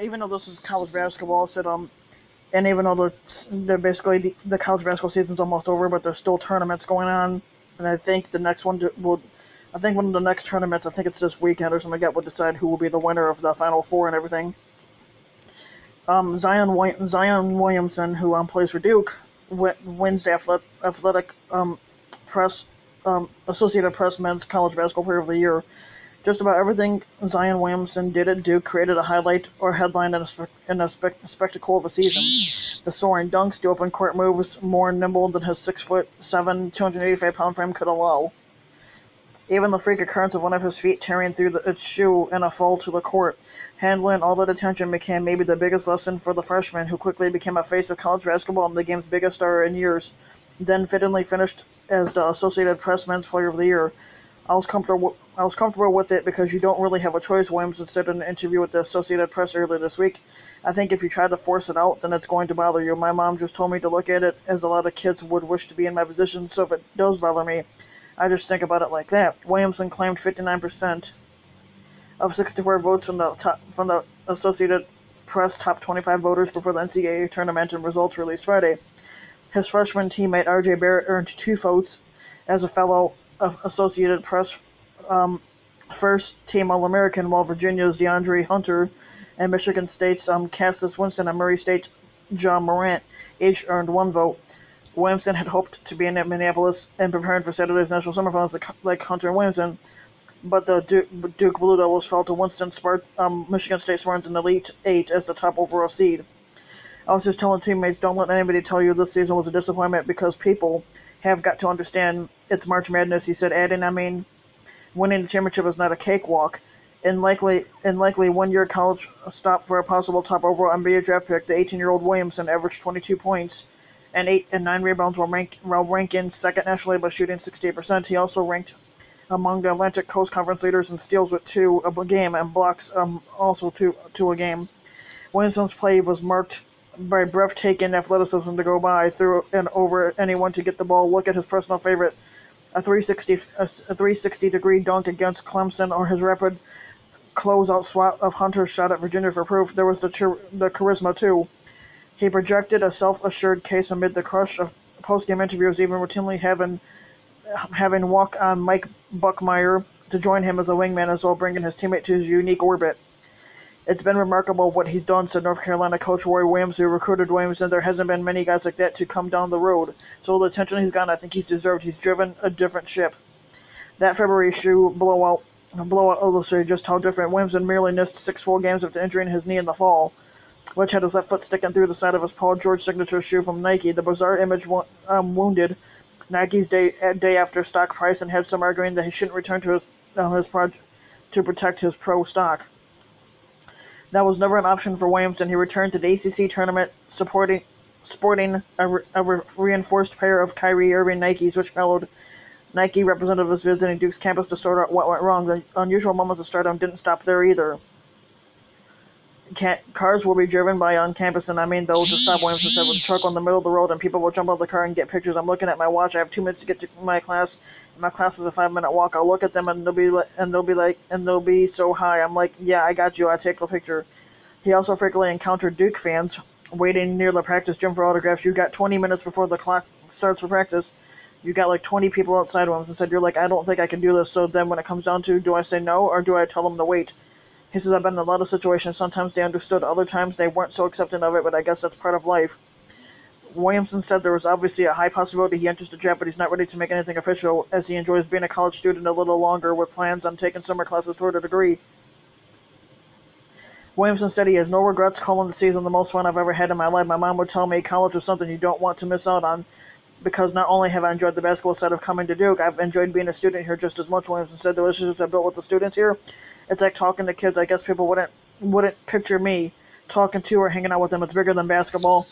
Even though this is college basketball, I said and even though they're basically the college basketball season's almost over, but there's still tournaments going on, and I think the next one will. I think one of the next tournaments, I think it's this weekend or something like that, will decide who will be the winner of the Final Four and everything. Zion Williamson, who plays for Duke, wins the athletic press Associated Press Men's College Basketball Player of the Year. Just about everything Zion Williamson did at Duke created a highlight or headline in a spectacle of a season. The soaring dunks, the open court moves, more nimble than his 6'7", 285-pound frame could allow. Even the freak occurrence of one of his feet tearing through its shoe in a fall to the court, handling all that attention, became maybe the biggest lesson for the freshman, who quickly became a face of college basketball and the game's biggest star in years. Then fittingly finished as the Associated Press Men's Player of the Year. I was comfortable with it because you don't really have a choice, Williamson said in an interview with the Associated Press earlier this week. I think if you try to force it out, then it's going to bother you. My mom just told me to look at it as a lot of kids would wish to be in my position, so if it does bother me, I just think about it like that. Williamson claimed 59% of 64 votes from the Associated Press top 25 voters before the NCAA tournament and results released Friday. His freshman teammate R.J. Barrett earned 2 votes as a fellow Associated Press first-team All-American, while Virginia's DeAndre Hunter and Michigan State's Cassius Winston and Murray State's John Morant each earned 1 vote. Williamson had hoped to be in Minneapolis and preparing for Saturday's National Summer Finals like Hunter and Williamson, but the Duke Blue Devils fell to Michigan State Spartans in the Elite Eight as the top overall seed. I was just telling teammates, don't let anybody tell you this season was a disappointment because people have got to understand it's March Madness, he said, adding, winning the championship is not a cakewalk. And likely one-year college stop for a possible top overall NBA draft pick, the 18-year-old Williamson averaged 22 points and 8 and 9 rebounds while ranking second nationally by shooting 68%. He also ranked among the Atlantic Coast Conference leaders in steals with 2 a game and blocks also 2 a game. Williamson's play was marked by breathtaking athleticism to go by through and over anyone to get the ball. Look at his personal favorite, a 360-degree dunk against Clemson, or his rapid closeout swat of Hunter's shot at Virginia for proof. There was the charisma, too. He projected a self-assured case amid the crush of post-game interviews, even routinely having walk-on Mike Buckmeyer to join him as a wingman, as well bringing his teammate to his unique orbit. It's been remarkable what he's done, said North Carolina coach Roy Williams, who recruited Williamson. There hasn't been many guys like that to come down the road. So the attention he's gotten, I think he's deserved. He's driven a different ship. That February shoe blowout illustrated just how different. Williamson merely missed 6 full games after injuring his knee in the fall, which had his left foot sticking through the side of his Paul George signature shoe from Nike. The bizarre image wounded Nike's day after stock price and had some arguing that he shouldn't return to his project to protect his pro stock. That was never an option for Williamson. He returned to the ACC tournament sporting a reinforced pair of Kyrie Irving Nikes, which followed Nike representatives visiting Duke's campus to sort out what went wrong. The unusual moments of stardom didn't stop there either. Cars will be driven by on campus, and they'll just stop. Williamson said, with a truck on the middle of the road, and people will jump out of the car and get pictures. I'm looking at my watch. I have 2 minutes to get to my class, and my class is a 5-minute walk. I'll look at them, and they'll be so high. I'm like, yeah, I got you. I take a picture. He also frequently encountered Duke fans waiting near the practice gym for autographs. You got 20 minutes before the clock starts for practice. You got like 20 people outside of him and said, you're like, I don't think I can do this. So then when it comes down to, do I say no or do I tell them to wait? He says, I've been in a lot of situations. Sometimes they understood, other times they weren't so accepting of it, but I guess that's part of life. Williamson said there was obviously a high possibility he enters the draft, but he's not ready to make anything official, as he enjoys being a college student a little longer with plans on taking summer classes toward a degree. Williamson said he has no regrets, calling the season the most fun I've ever had in my life. My mom would tell me college is something you don't want to miss out on, because not only have I enjoyed the basketball side of coming to Duke, I've enjoyed being a student here just as much. Williamson said the relationships I built with the students here, it's like talking to kids. I guess people wouldn't picture me talking to or hanging out with them. It's bigger than basketball.